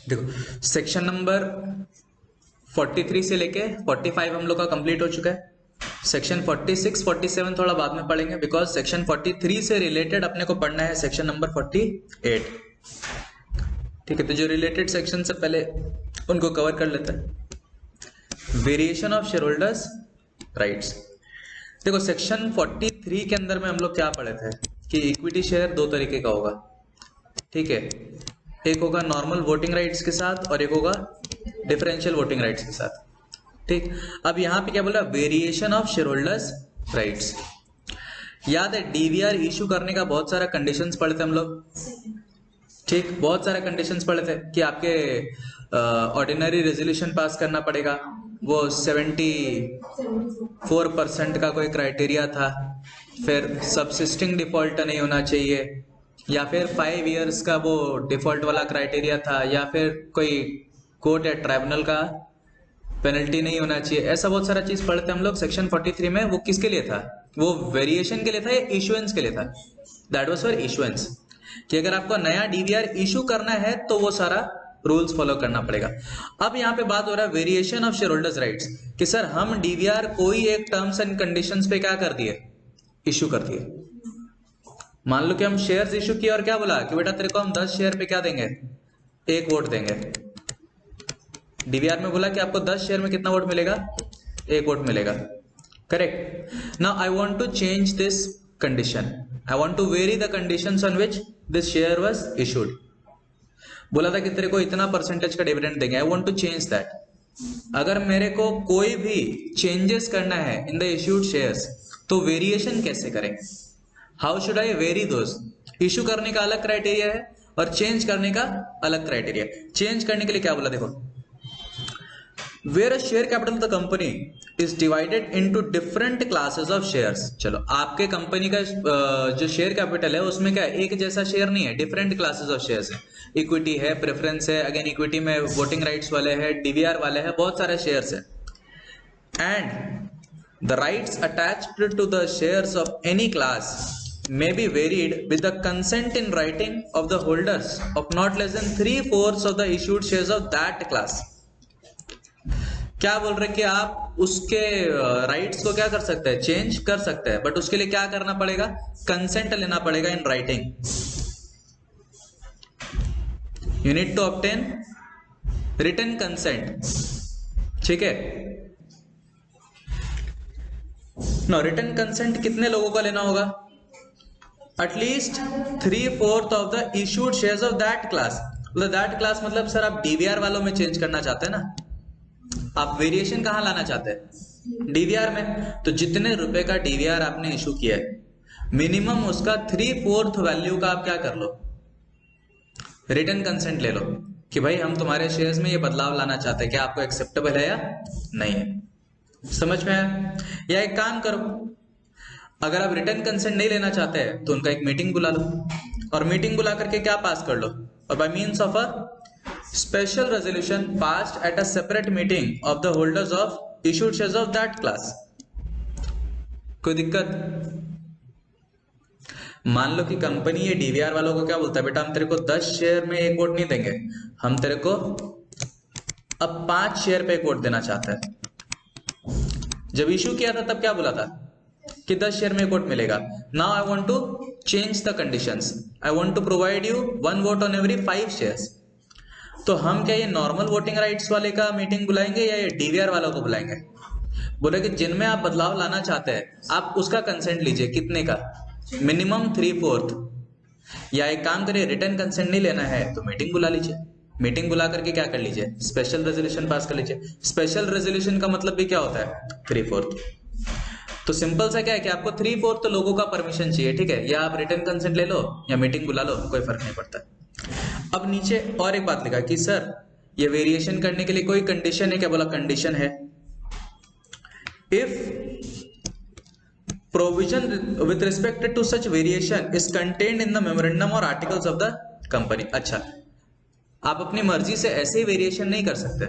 देखो section number 43 से लेके 45 हम लोग का कंप्लीट हो चुका है। सेक्शन 46 47 थोड़ा बाद में पढ़ेंगे, बिकॉज सेक्शन 43 से रिलेटेड अपने को पढ़ना है सेक्शन नंबर 48। ठीक है, तो जो रिलेटेड सेक्शन से पहले उनको कवर कर लेते हैं। Variation of share holders rights. देखो सेक्शन 43 के अंदर में हम लोग क्या पढ़े थे कि इक्विटी शेयर दो तरीके का होगा। ठीक है, एक होगा नॉर्मल वोटिंग राइट्स के साथ और एक होगा डिफरेंशियल वोटिंग राइट्स के साथ। ठीक, अब यहां पे क्या बोला, variation of share holders rights. याद है डीवीआर इशू करने का बहुत सारा कंडीशंस पढ़े थे हम लोग। ठीक, बहुत सारे कंडीशंस पढ़े थे कि आपके ऑर्डिनरी रेजोल्यूशन पास करना पड़ेगा, वो 74% का कोई क्राइटेरिया था, फिर सब्सिस्टिंग डिफॉल्ट नहीं होना चाहिए, या फिर 5 इयर्स का वो डिफॉल्ट वाला क्राइटेरिया था, या फिर कोई कोर्ट या ट्राइब्यूनल का पेनल्टी नहीं होना चाहिए। ऐसा बहुत सारा चीज पढ़ते हम लोग सेक्शन 43 में। वो किसके लिए था, वो वेरिएशन के लिए था या इशुएंस के लिए था? दैट वाज फॉर इशुएंस, कि अगर आपको नया डीवीआर इशू करना है तो वो सारा रूल्स फॉलो करना पड़ेगा। अब यहाँ पे बात हो रहा है variation of share holders rights, कि सर हम डीवीआर कोई एक टर्म्स एंड कंडीशंस पे क्या कर दिए, इशू कर दिए। मान लो कि हम शेयर्स इशू किए और क्या बोला कि बेटा तेरे को हम 10 शेयर पे क्या देंगे, 1 वोट देंगे। डीवीआर में बोला कि आपको 10 शेयर में कितना वोट मिलेगा, 1 वोट मिलेगा। Correct. Now I want to change this condition, I want to vary the conditions on which this share was issued. बोला था कि तेरे को इतना परसेंटेज का डिविडेंड देंगे, I want to change that. अगर मेरे को कोई भी चेंजेस करना है इन द इश्यूड शेयर्स तो वेरिएशन कैसे करें, how should I vary those? Issue करने का अलग क्राइटेरिया है और चेंज करने का अलग क्राइटेरिया। चेंज करने के लिए क्या बोला, देखो where a share capital of the company is divided into different classes of shares। चलो आपके कंपनी का जो शेयर कैपिटल है उसमें क्या है, एक जैसा शेयर नहीं है, डिफरेंट क्लासेस ऑफ शेयर्स है। इक्विटी है, प्रेफरेंस है, अगेन इक्विटी में वोटिंग राइट्स वाले हैं, डीवीआर वाले हैं, बहुत सारे शेयर्स है। And the rights attached to the shares of any class may be varied with the consent in writing of the holders of not less than 3/4 of the issued shares of that class। क्या बोल रहे कि आप उसके rights को क्या कर सकते हैं, चेंज कर सकते हैं, बट उसके लिए क्या करना पड़ेगा, कंसेंट लेना पड़ेगा in writing. You need to obtain written consent. ठीक है, नो रिटन कंसेंट कितने लोगों का लेना होगा, at least 3/4 of the issued shares of that class. मतलब दैट क्लास मतलब सर आप डीवीआर वालों में चेंज करना चाहते हैं ना, आप वेरिएशन कहां लाना चाहते हैं, डीवीआर में। तो जितने रुपए का डीवीआर आपने इशू किया है मिनिमम उसका 3/4 वैल्यू का आप क्या कर लो, रिटन कंसेंट ले लो कि भाई हम तुम्हारे शेयर्स में ये बदलाव लाना चाहते हैं, क्या आपको एक्सेप्टेबल है या नहीं है। समझ में आया? या एक काम करो, अगर आप रिटन कंसेंट नहीं लेना चाहते हैं तो उनका एक मीटिंग बुला लो और मीटिंग बुला करके क्या पास कर लो, और bye means of a special resolution passed at a separate meeting of the holders of issued shares of that class। कोई दिक्कत? मान लो कि कंपनी ये डीवीआर वालों को क्या बोलता है, बेटा हम तेरे को 10 शेयर में 1 वोट नहीं देंगे, हम तेरे को अब 5 शेयर पे 1 वोट देना चाहता है। जब इशू किया था तब क्या बोला था कि 10 शेयर में 1 वोट मिलेगा। Now I want to change the conditions, I want to provide you 1 vote on every 5 shares. तो हम क्या ये नॉर्मल वोटिंग राइट्स वाले का मीटिंग बुलाएंगे या ये डीवीआर वालों को बुलाएंगे? बोले कि जिनमें आप बदलाव लाना चाहते हैं आप उसका कंसेंट लीजिए, कितने का, मिनिमम 3/4। या एक काम करिए, रिटर्न कंसेंट नहीं लेना है तो मीटिंग बुला लीजिए, मीटिंग बुला करके क्या कर लीजिए, स्पेशल रेजोल्यूशन पास कर लीजिए। स्पेशल रेजोल्यूशन का मतलब भी क्या होता है, 3/4। तो सिंपल सा क्या है कि आपको 3/4 तो लोगों का परमिशन चाहिए। ठीक है, या आप रिटर्न कंसेंट ले लो या मीटिंग बुला लो, कोई फर्क नहीं पड़ता। अब नीचे और एक बात लिखा कि सर ये वेरिएशन करने के लिए कोई कंडीशन है क्या, बोला कंडीशन है if provision with respect to such variation is contained in the memorandum और आर्टिकल्स ऑफ द कंपनी। अच्छा, आप अपनी मर्जी से ऐसे ही वेरिएशन नहीं कर सकते।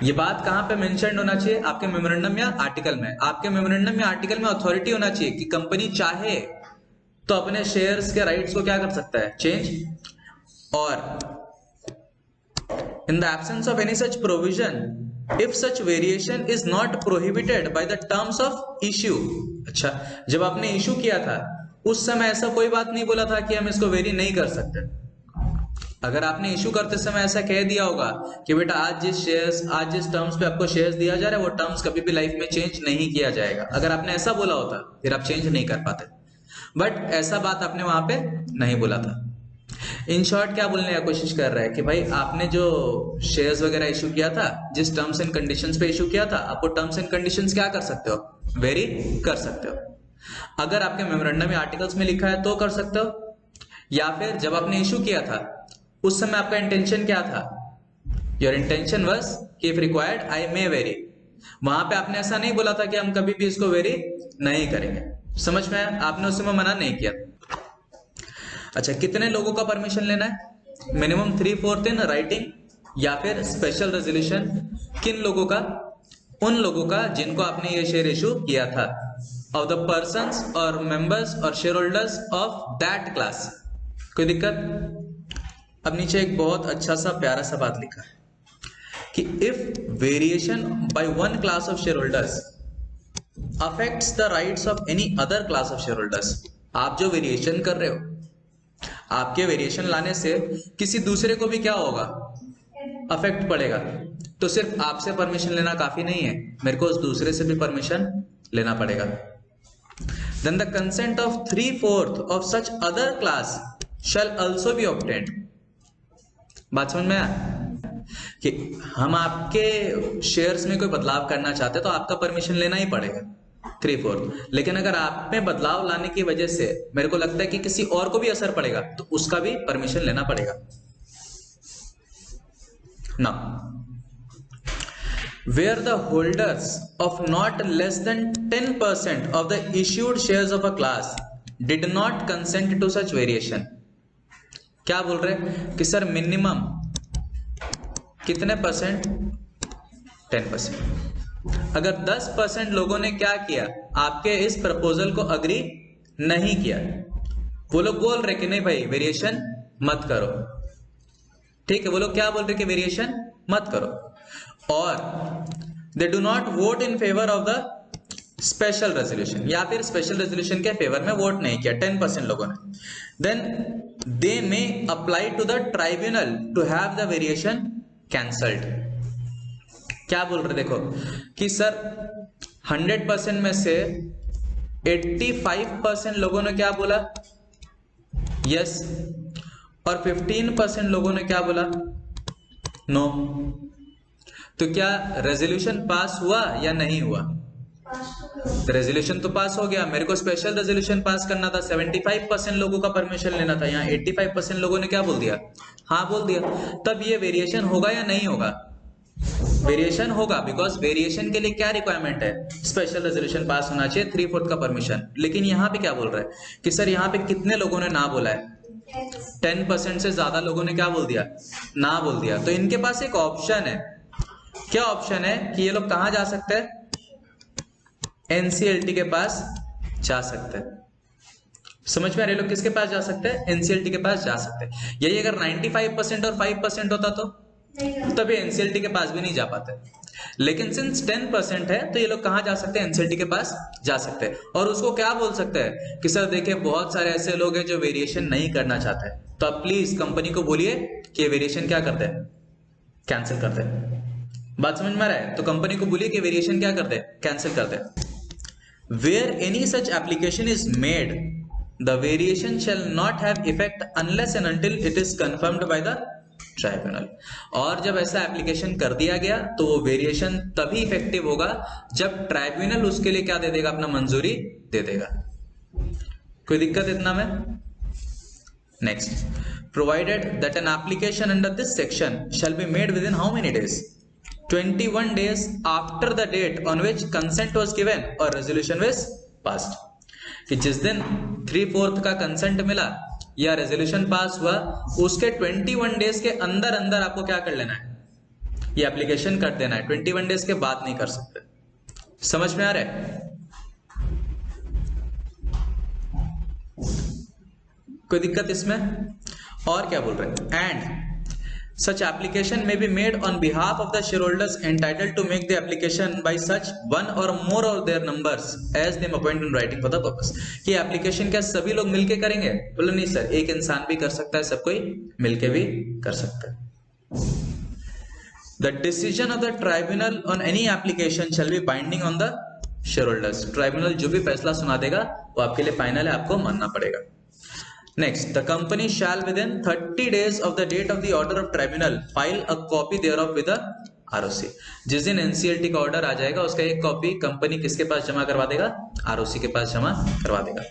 ये बात कहां पे मेंशन होना चाहिए, आपके मेमोरेंडम या आर्टिकल में। आपके मेमोरेंडम या आर्टिकल में अथॉरिटी होना चाहिए कि कंपनी चाहे तो अपने शेयर्स के राइट्स को क्या कर सकता है, चेंज। और in the absence of any such provision, if such variation is not prohibited by the terms of issue. अच्छा, जब आपने इशू किया था उस समय ऐसा कोई बात नहीं बोला था कि हम इसको वेरी नहीं कर सकते। अगर आपने इशू करते समय ऐसा कह दिया होगा कि बेटा आज जिस टर्म्स पे आपको शेयर्स दिया जा रहा है वो टर्म्स कभी भी लाइफ में चेंज नहीं किया जाएगा, अगर आपने ऐसा बोला होता फिर आप चेंज नहीं कर पाते, बट ऐसा बात आपने वहां पे नहीं बोला था। इन शॉर्ट क्या बोलने की कोशिश कर रहा है कि भाई आपने जो शेयर्स वगैरह इशू किया था, जिस टर्म्स एंड कंडीशंस पे इशू किया था, आप वो टर्म्स एंड कंडीशंस क्या कर सकते हो, वेरी कर सकते हो। अगर आपके मेमोरेंडम या आर्टिकल्स में लिखा है तो कर सकते हो, या फिर जब आपने इशू किया था उस समय आपका इंटेंशन क्या था, योर इंटेंशन वाज कि if required I may very, वहां पे आपने ऐसा नहीं बोला था कि हम कभी भी इसको वेरी नहीं करेंगे। समझ में आया? आपने उस समय मना नहीं किया। अच्छा, कितने लोगों का परमिशन लेना है? मिनिमम 3/4 इन राइटिंग या फिर स्पेशल रेजोल्यूशन। किन लोगों का? उन लोगों का जिनको आपने ये शेयर इशू किया था, ऑफ द पर्संस और मेंबर्स और share holders of that class. कोई दिक्कत? अब नीचे एक बहुत अच्छा सा प्यारा सा बात लिखा है कि if variation by one class of share holders affects the rights of any other class of share holders. आप जो वेरिएशन कर रहे हो, आपके वेरिएशन लाने से किसी दूसरे को भी क्या होगा, अफेक्ट पड़ेगा। तो सिर्फ आपसे परमिशन लेना काफी नहीं है, मेरे को उस दूसरे से भी परमिशन लेना पड़ेगा। Then the consent of 3/4 of such other class shall also be obtained. बात समझ में आया कि हम आपके शेयर्स में कोई बदलाव करना चाहते तो आपका परमिशन लेना ही पड़ेगा 3/4, लेकिन अगर आप में बदलाव लाने की वजह से मेरे को लगता है कि किसी और को भी असर पड़ेगा तो उसका भी परमिशन लेना पड़ेगा ना। Where the holders of not less than 10% of the issued shares of a class did not consent to such variation. क्या बोल रहे हैं कि सर मिनिमम कितने परसेंट? 10%। अगर 10% लोगों ने क्या किया, आपके इस प्रपोजल को अग्री नहीं किया, वो लोग बोल रहे कि नहीं भाई वेरिएशन मत करो, ठीक है, वो लोग क्या बोल रहे कि वेरिएशन मत करो, और they do not vote in favour of the special resolution, या फिर स्पेशल रेजोल्यूशन के फेवर में वोट नहीं किया 10% लोगों ने, then they may apply to the tribunal to have the variation cancelled. क्या बोल रहे देखो कि सर 100% में से 85% लोगों ने क्या बोला, यस, और 15% लोगों ने क्या बोला, नो। तो क्या रेजोल्यूशन पास हुआ या नहीं हुआ? रेजोल्यूशन तो पास हो गया, मेरे को स्पेशल रेजोल्यूशन पास करना था, 75% लोगों का परमिशन लेना था, यहाँ 85% लोगों ने क्या बोल दिया, हाँ बोल दिया। तब ये वेरिएशन होगा या नहीं होगा? वेरिएशन होगा, बिकॉज वेरिएशन के लिए क्या रिक्वायरमेंट है, स्पेशल रेजोल्यूशन पास होना चाहिए, 3/4 का परमिशन। लेकिन यहाँ पे क्या बोल रहा है कि सर यहाँ पे कितने लोगों ने ना बोला है, 10% से ज्यादा लोगों ने क्या बोल दिया, ना बोल दिया। तो इनके पास एक ऑप्शन है, क्या ऑप्शन है कि ये लोग कहां जा सकते हैं, एनसीएलटी के पास जा सकते हैं। समझ में आ रहे लोग, किसके पास जा सकते हैं, एनसीएलटी के पास जा सकते हैं। यही अगर 95% और 5% होता तो तभी एनसीएलटी के पास भी नहीं जा पाते, लेकिन सिंस 10% है तो ये लोग कहां जा सकते हैं, एनसीएलटी के पास जा सकते हैं। और उसको क्या बोल सकते हैं कि सर देखिए बहुत सारे ऐसे लोग हैं जो वेरिएशन नहीं करना चाहते, तो आप प्लीज कंपनी को बोलिए कि वेरिएशन क्या करते हैं, कैंसिल कर दे। बात समझ में आ रहा है? तो कंपनी को बोलिए कि वेरिएशन क्या कर दे, कैंसिल कर दे। Where any such application is made, the variation shall not have effect unless and until it is confirmed by the tribunal। और जब ऐसा एप्लीकेशन कर दिया गया तो वो वेरिएशन तभी इफेक्टिव होगा जब ट्राइब्यूनल उसके लिए क्या दे देगा, अपना मंजूरी दे देगा। कोई दिक्कत इतना में? Next, provided that an application under this section shall be made within how many days, 21 days after the date on which consent was given or resolution was passed। कि जिस दिन 3/4 का कंसेंट मिला या रेजोल्यूशन पास हुआ, उसके 21 days के अंदर अंदर आपको क्या कर लेना है, ये एप्लीकेशन कर देना है। 21 डेज के बाद नहीं कर सकते। समझ में आ रहा है? कोई दिक्कत इसमें? और क्या बोल रहे हैं, and Such application may be made on behalf of the shareholders entitled to make the application by such one or more of their numbers as they appoint in writing for the purpose. कि application क्या सभी लोग मिलके करेंगे? बोलो नहीं sir, एक इंसान भी कर सकता है, सब कोई मिलके भी कर सकता है. The decision of the tribunal on any application shall be binding on the shareholders. Tribunal जो भी फैसला सुना देगा वो आपके लिए फाइनल है, आपको मानना पड़ेगा. Next, the company shall within 30 days of the date of the order of tribunal file a copy thereof with the ROC. जिस दिन NCLT का ऑर्डर आ जाएगा उसका एक कॉपी कंपनी किसके पास जमा करवा देगा? ROC के पास जमा करवा देगा.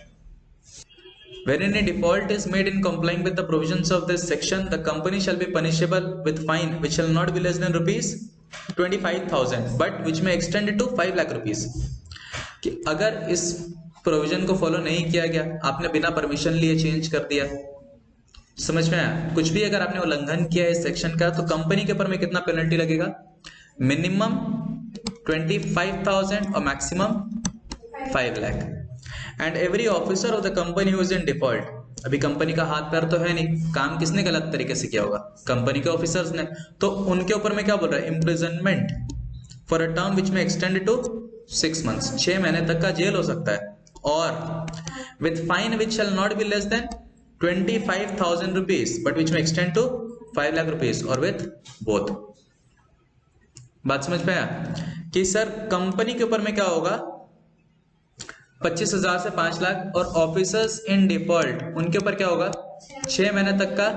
Wherein a default is made in complying with the provisions of this section, the company shall be punishable with fine which shall not be less than rupees 25,000 but which may extend it to 5 lakh rupees. कि अगर इस provision को follow नहीं किया गया, आपने बिना permission लिए चेंज कर दिया, समझ में आया? कुछ भी अगर आपने उल्लंघन किया इस सेक्शन का तो कंपनी के ऊपर में कितना पेनल्टी लगेगा? मिनिमम 25,000 और maximum 5 lakh. And every officer of the company who is in default, अभी कंपनी का हाथ पैर तो है नहीं, काम किसने गलत तरीके से किया होगा? कंपनी के ऑफिसर्स ने. तो उनके ऊपर में क्या बोल रहा है? Imprisonment for a term which में एक्सटेंड टू 6 months, 6 महीने तक का जेल हो सकता है. और with fine which shall not be less than 25,000 rupees but which में एक्सटेंड टू 5 लाख रुपीज और विथ बोथ. बात समझ में आया? कि सर कंपनी के ऊपर में क्या होगा? 25,000 से 5 लाख और ऑफिसर्स इन डिफॉल्ट उनके ऊपर क्या होगा? 6 महीने तक का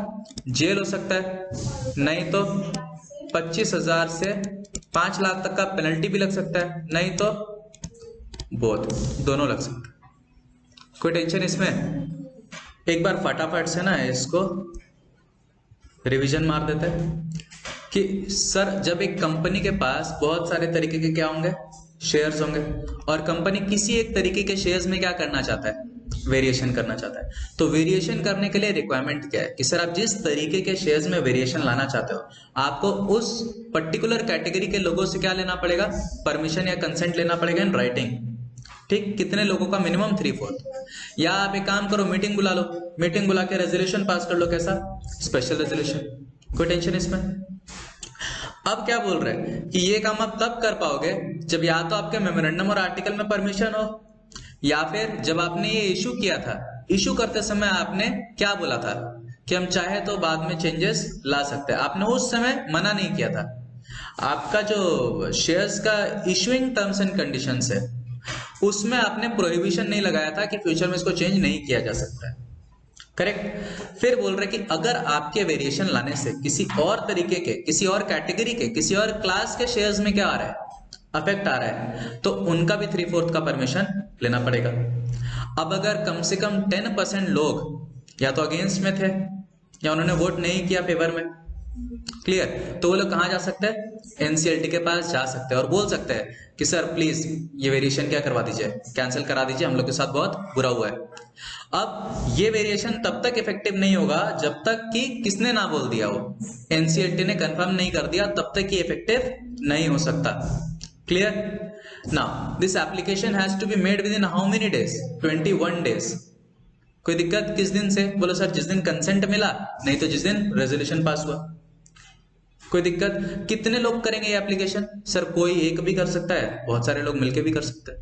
जेल हो सकता है, नहीं तो 25,000 से 5 लाख तक का पेनल्टी भी लग सकता है, नहीं तो बोथ, दोनों लग सकता है. कोई टेंशन इसमें? एक बार फटाफट से ना इसको रिवीजन मार देते हैं कि सर जब एक कंपनी के पास बहुत सारे तरीके के क्या होंगे? शेयर्स होंगे, और कंपनी किसी एक तरीके के शेयर्स में क्या करना चाहता है? वेरिएशन करना चाहता है. तो वेरिएशन करने के लिए रिक्वायरमेंट क्या है? कि सर आप जिस तरीके के शेयर्स में वेरिएशन लाना चाहते हो आपको उस पर्टिकुलर कैटेगरी के लोगों से क्या लेना पड़ेगा? परमिशन या कंसेंट लेना पड़ेगा इन राइटिंग. ठीक, कितने लोगों का? मिनिमम 3/4. या आप एक काम करो, मीटिंग बुला लो, मीटिंग बुला के रेजोल्यूशन पास कर लो. कैसा? Special resolution. कोई टेंशन इसमें? अब क्या बोल रहे हैं कि ये काम आप तब कर पाओगे जब या तो आपके मेमोरेंडम और आर्टिकल में परमिशन हो, या फिर जब आपने ये इशू किया था, इशू करते समय आपने क्या बोला था कि हम चाहे तो बाद में चेंजेस ला सकते हैं. आपने उस समय मना नहीं किया था. आपका जो शेयर्स का इशूइंग टर्म्स एंड कंडीशंस है उसमें आपने प्रोहिबिशन नहीं लगाया था कि फ्यूचर में इसको चेंज नहीं किया जा सकता है. करेक्ट. फिर बोल रहे कि अगर आपके वेरिएशन लाने से किसी और तरीके के, किसी और कैटेगरी के, किसी और क्लास के शेयर्स में क्या आ रहा है? अफेक्ट आ रहा है, तो उनका भी 3/4 का परमिशन लेना पड़ेगा. अब अगर कम से कम 10% लोग या तो अगेंस्ट में थे या उन्होंने वोट नहीं किया फेवर में, क्लियर, तो वो लोग कहां जा सकते हैं? एनसीएलटी के पास जा सकते हैं और बोल सकते हैं कि सर प्लीज ये वेरिएशन क्या करवा दीजिए, कैंसिल करा दीजिए, हम लोग के साथ बहुत बुरा हुआ है. अब ये वेरिएशन तब तक इफेक्टिव नहीं होगा जब तक कि किसने ना बोल दिया हो, एनसीएलटी ने कंफर्म नहीं कर दिया, तब तक ये इफेक्टिव नहीं हो सकता. Clear? Now this application has to be made within how many days? 21 days. कोई दिक्कत किस दिन से? बोलो सर जिस दिन कंसेंट मिला, नहीं तो जिस दिन रेजोल्यूशन पास हुआ. कोई दिक्कत? कितने लोग करेंगे ये एप्लीकेशन? सर कोई एक भी कर सकता है, बहुत सारे लोग मिलके भी कर सकते हैं.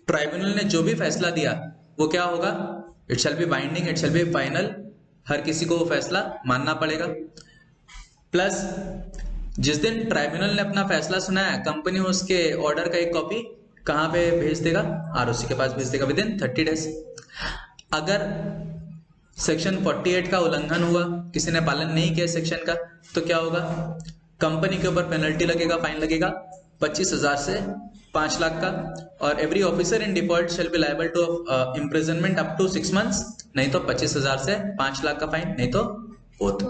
ट्राइब्यूनल ने जो भी फैसला दिया वो क्या होगा? It shall be binding, it shall be final. हर किसी को वो फैसला मानना पड़ेगा. प्लस जिस दिन ट्राइब्यूनल ने अपना फैसला सुनाया, कंपनी उसके ऑर्डर का एक कॉपी कहां पे भेज देगा? आरओसी के पास भेज देगा विद इन 30 days. अगर सेक्शन 48 का उल्लंघन हुआ, किसी ने पालन नहीं किया सेक्शन का, तो क्या होगा? कंपनी के ऊपर पेनल्टी लगेगा, फाइन लगेगा 25,000 से 5 लाख का. और every officer in default shall be liable to imprisonment up to 6 months, नहीं तो 25,000 से 5 लाख का फाइन, नहीं तो बोथ.